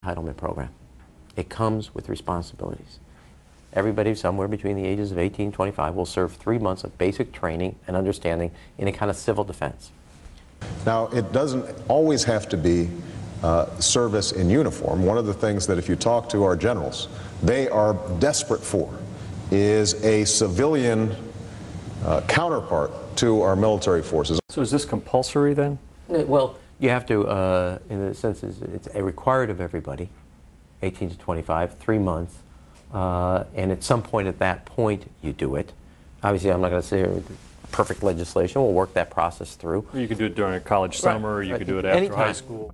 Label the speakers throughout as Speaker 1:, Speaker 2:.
Speaker 1: entitlement program. It comes with responsibilities. Everybody somewhere between the ages of 18 and 25 will serve 3 months of basic training and understanding in a kind of civil defense.
Speaker 2: Now, it doesn't always have to be service in uniform. One of the things that if you talk to our generals, they are desperate for is a civilian counterpart to our military forces.
Speaker 3: So is this compulsory then?
Speaker 1: Well, you have to, in a sense, it's required of everybody, 18 to 25, 3 months, and at some point at that point you do it. Obviously, I'm not going to say perfect legislation. We'll work that process through.
Speaker 3: Or you could do it during a college summer, or you could do it after
Speaker 1: Anytime.
Speaker 3: high school.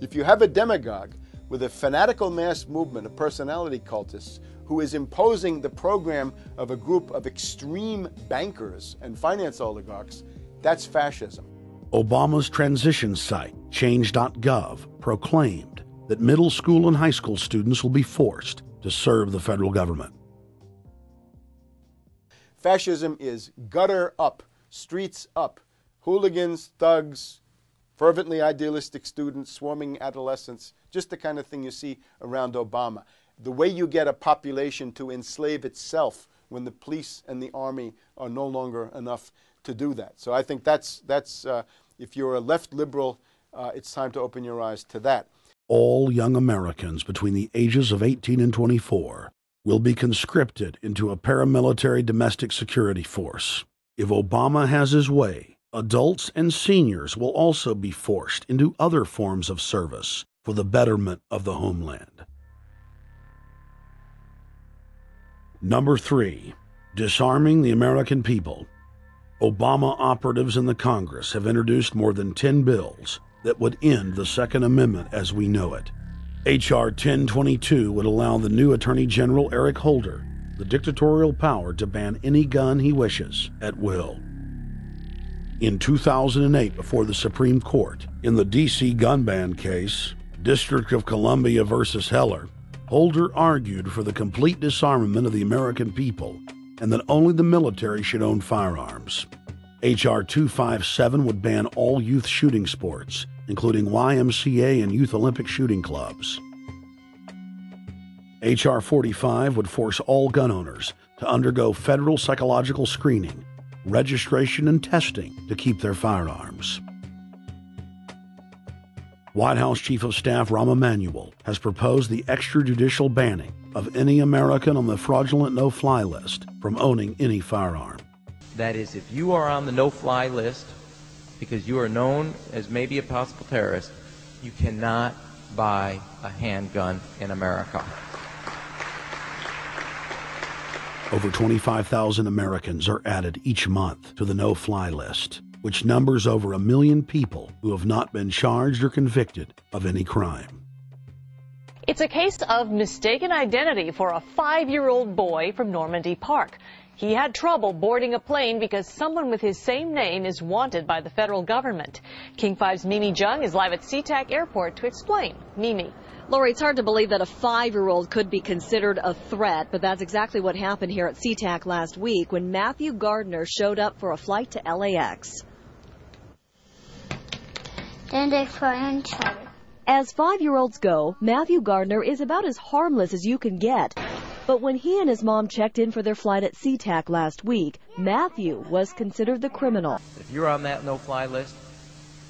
Speaker 4: If you have a demagogue with a fanatical mass movement of personality cultists who is imposing the program of a group of extreme bankers and finance oligarchs, that's fascism.
Speaker 5: Obama's transition site, change.gov, proclaimed that middle school and high school students will be forced to serve the federal government.
Speaker 4: Fascism is gutter up, streets up, hooligans, thugs, fervently idealistic students, swarming adolescents, just the kind of thing you see around Obama. The way you get a population to enslave itself when the police and the army are no longer enough to do that. So I think that's if you're a left liberal, it's time to open your eyes to that.
Speaker 5: All young Americans between the ages of 18 and 24 will be conscripted into a paramilitary domestic security force. If Obama has his way, adults and seniors will also be forced into other forms of service for the betterment of the homeland. Number 3, disarming the American people. Obama operatives in the Congress have introduced more than 10 bills that would end the Second Amendment as we know it. H.R. 1022 would allow the new Attorney General Eric Holder the dictatorial power to ban any gun he wishes at will. In 2008, before the Supreme Court, in the D.C. gun ban case, District of Columbia versus Heller, Holder argued for the complete disarmament of the American people and that only the military should own firearms. H.R. 257 would ban all youth shooting sports, including YMCA and Youth Olympic shooting clubs. H.R. 45 would force all gun owners to undergo federal psychological screening, registration, and testing to keep their firearms. White House Chief of Staff Rahm Emanuel has proposed the extrajudicial banning of any American on the fraudulent no-fly list from owning any firearm.
Speaker 6: That is, if you are on the no-fly list because you are known as maybe a possible terrorist, you cannot buy a handgun in America.
Speaker 5: Over 25,000 Americans are added each month to the no-fly list, which numbers over 1 million people who have not been charged or convicted of any crime.
Speaker 7: It's a case of mistaken identity for a 5-year-old boy from Normandy Park. He had trouble boarding a plane because someone with his same name is wanted by the federal government. King 5's Mimi Jung is live at SeaTac Airport to explain. Mimi.
Speaker 8: Lori, it's hard to believe that a 5-year-old could be considered a threat, but that's exactly what happened here at SeaTac last week when Matthew Gardner showed up for a flight to LAX. As 5-year-olds go, Matthew Gardner is about as harmless as you can get. But when he and his mom checked in for their flight at SeaTac last week, Matthew was considered the criminal.
Speaker 6: If you're on that no-fly list,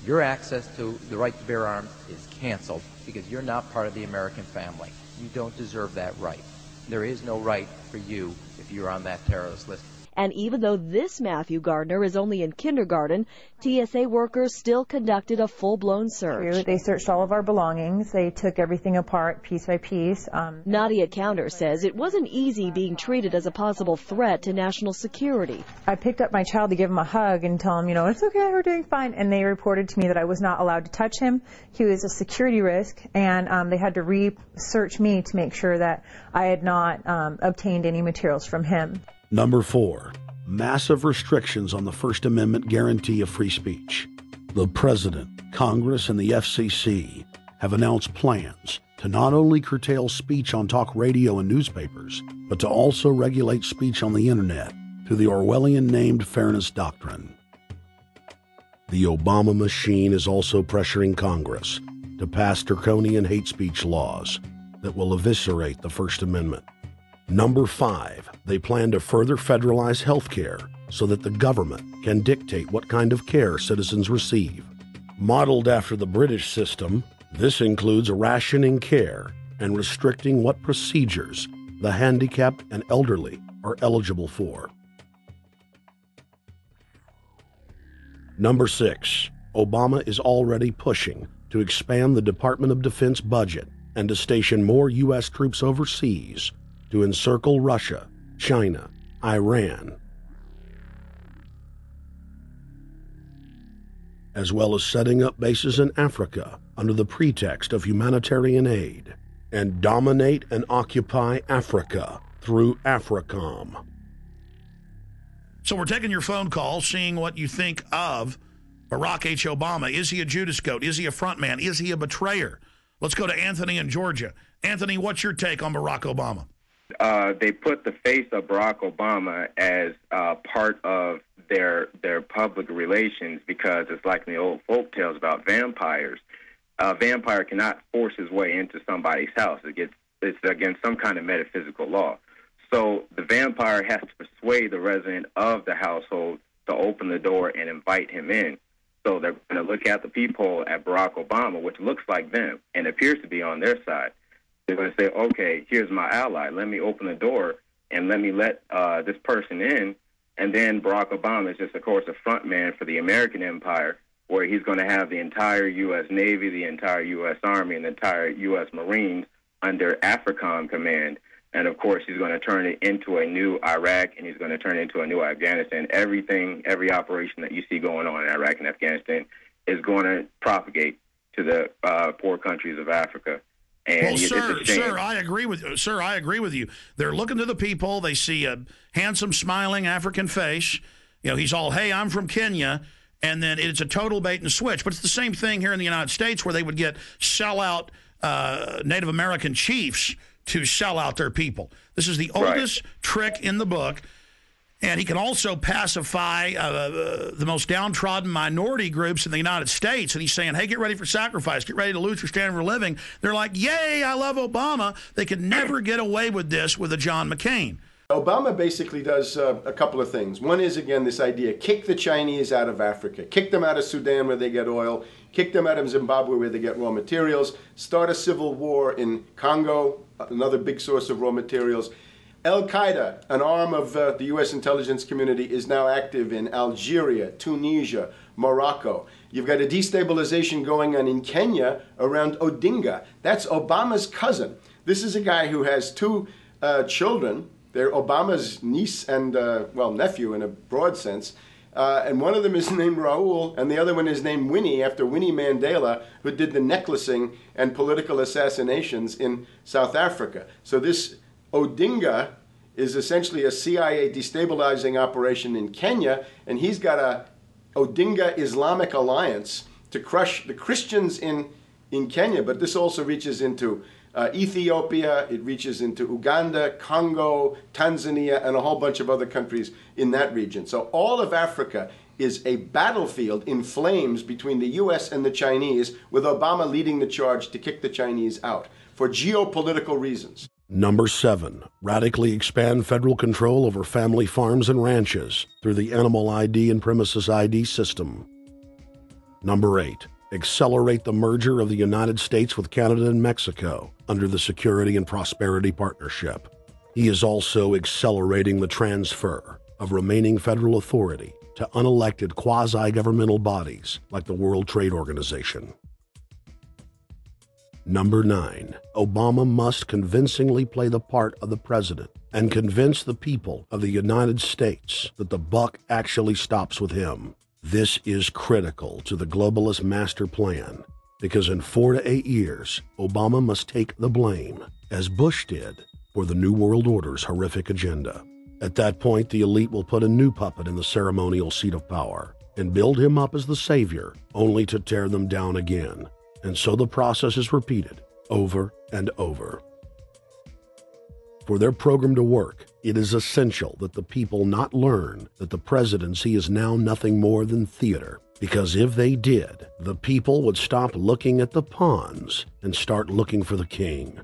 Speaker 6: your access to the right to bear arms is canceled because you're not part of the American family. You don't deserve that right. There is no right for you if you're on that terrorist list.
Speaker 8: And even though this Matthew Gardner is only in kindergarten, TSA workers still conducted a full-blown search.
Speaker 9: They searched all of our belongings. They took everything apart piece by piece.
Speaker 8: Nadia Counter says it wasn't easy being treated as a possible threat to national security.
Speaker 9: I picked up my child to give him a hug and tell him, it's okay, we're doing fine. And they reported to me that I was not allowed to touch him. He was a security risk, and they had to research me to make sure that I had not obtained any materials from him.
Speaker 5: Number 4, massive restrictions on the First Amendment guarantee of free speech. The President, Congress, and the FCC have announced plans to not only curtail speech on talk radio and newspapers, but to also regulate speech on the Internet through the Orwellian-named Fairness Doctrine. The Obama machine is also pressuring Congress to pass draconian hate speech laws that will eviscerate the First Amendment. Number 5, they plan to further federalize health care so that the government can dictate what kind of care citizens receive. Modeled after the British system, this includes rationing care and restricting what procedures the handicapped and elderly are eligible for. Number 6, Obama is already pushing to expand the Department of Defense budget and to station more U.S. troops overseas to encircle Russia, China, Iran, as well as setting up bases in Africa under the pretext of humanitarian aid, and dominate and occupy Africa through AFRICOM.
Speaker 10: So we're taking your phone call, seeing what you think of Barack H. Obama. Is he a Judas goat? Is he a front man? Is he a betrayer? Let's go to Anthony in Georgia. Anthony, what's your take on Barack Obama?
Speaker 11: They put the face of Barack Obama as part of their public relations because it's like in the old folk tales about vampires. A vampire cannot force his way into somebody's house. It's against some kind of metaphysical law. So the vampire has to persuade the resident of the household to open the door and invite him in. So they're going to look at the peephole at Barack Obama, which looks like them and appears to be on their side. They're going to say, okay, here's my ally. Let me open the door and let me let this person in. And then Barack Obama is just, of course, a front man for the American empire, where he's going to have the entire U.S. Navy, the entire U.S. Army, and the entire U.S. Marines under AFRICOM command. And, of course, he's going to turn it into a new Iraq, and he's going to turn it into a new Afghanistan. Every operation that you see going on in Iraq and Afghanistan is going to propagate to the poor countries of Africa. And
Speaker 10: well, sir, I agree with you. They're looking to the people. They see a handsome, smiling African face. You know, he's all, hey, I'm from Kenya. And then it's a total bait and switch. But it's the same thing here in the United States where they would get sellout Native American chiefs to sell out their people. This is the oldest trick in the book. And he can also pacify the most downtrodden minority groups in the United States. And he's saying, hey, get ready for sacrifice. Get ready to lose your standard of living. They're like, yay, I love Obama. They could never get away with this with a John McCain.
Speaker 4: Obama basically does a couple of things. One is, again, this idea, kick the Chinese out of Africa. Kick them out of Sudan where they get oil. Kick them out of Zimbabwe where they get raw materials. Start a civil war in Congo, another big source of raw materials. Al-Qaeda, an arm of the U.S. intelligence community, is now active in Algeria, Tunisia, Morocco. You've got a destabilization going on in Kenya around Odinga. That's Obama's cousin. This is a guy who has two children. They're Obama's niece and, nephew in a broad sense. And one of them is named Raul, and the other one is named Winnie, after Winnie Mandela, who did the necklacing and political assassinations in South Africa. So this Odinga is essentially a CIA destabilizing operation in Kenya, and he's got a Odinga Islamic Alliance to crush the Christians in Kenya, but this also reaches into Ethiopia, it reaches into Uganda, Congo, Tanzania, and a whole bunch of other countries in that region. So all of Africa is a battlefield in flames between the U.S. and the Chinese, with Obama leading the charge to kick the Chinese out for geopolitical reasons.
Speaker 5: Number 7, radically expand federal control over family farms and ranches through the Animal ID and Premises ID system. Number 8, accelerate the merger of the United States with Canada and Mexico under the Security and Prosperity Partnership. He is also accelerating the transfer of remaining federal authority to unelected quasi-governmental bodies like the World Trade Organization. Number 9, Obama must convincingly play the part of the president and convince the people of the United States that the buck actually stops with him. This is critical to the globalist master plan because in 4 to 8 years, Obama must take the blame, as Bush did, for the New World Order's horrific agenda. At that point, the elite will put a new puppet in the ceremonial seat of power and build him up as the savior, only to tear them down again. And so the process is repeated over and over. For their program to work, It is essential that the people not learn that the presidency is now nothing more than theater, because if they did, the people would stop looking at the pawns and start looking for the king.